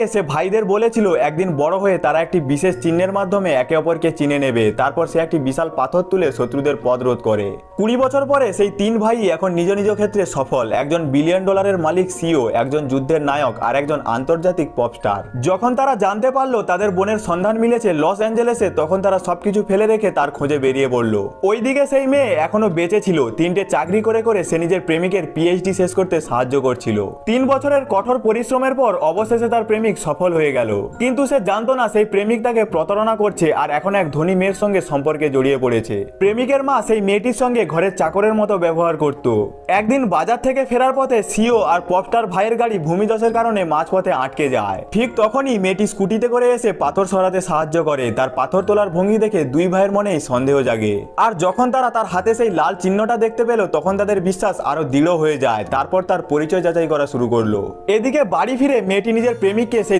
সে ভাইদের বলেছিল একদিন বড় হয়ে তারা একটি বিশেষ চিহ্নের মাধ্যমে একে অপরকে চিনে নেবে। তারপর সে একটি বিশাল পাথর তুলে শত্রুদের পথ রোধ করে। 20 বছর পরে সেই তিন ভাই এখন নিজ নিজ ক্ষেত্রে সফল, একজন বিলিয়ন ডলারের মালিক সিও, একজন যুদ্ধের নায়ক আর একজন আন্তর্জাতিক পপস্টার। যখন তারা জানতে পারলো তাদের বোনের সন্ধান মিলেছে লস অ্যাঞ্জেলেসে, তখন তারা সবকিছু ফেলে রেখে তার খোঁজে বেরিয়ে পড়ল। ওইদিকে সেই মেয়ে এখনো বেঁচে ছিল, 3টে চাকরি করে করে সে নিজের প্রেমিকের পিএইচডি শেষ করতে সাহায্য করছিল। 3 বছরের কঠোর পরিশ্রমের পর অবশেষে তার প্রেমিক সফল হয়ে গেল, কিন্তু সে জানতো না সেই প্রেমিক তাকে প্রতারণা করছে আর এখন এক ধনী মেয়ের সঙ্গে সম্পর্কে জড়িয়ে পড়েছে। প্রেমিকের মা সেই মেয়েটির সঙ্গে ঘরের চাকরের মতো ব্যবহার করত। একদিন বাজার থেকে ফেরার পথে সিও আর পপস্টার ভাইয়ের গাড়ি ভূমিধসের কারণে মাঝপথে আটকে যায়। ঠিক তখনই মেয়েটি স্কুটিতে করে এসে পাথর সরাতে সাহায্য করে। তার পাথর তোলার ভঙ্গি দেখে দুই ভাইয়ের মনেই সন্দেহ জাগে, আর যখন তারা তার হাতে সেই লাল চিহ্নটা দেখতে পেল তখন তাদের বিশ্বাস আরো দৃঢ় হয়ে যায়। তারপর তার পরিচয় যাচাই করা শুরু করলো। এদিকে বাড়ি ফিরে মেয়েটি নিজের প্রেমিককে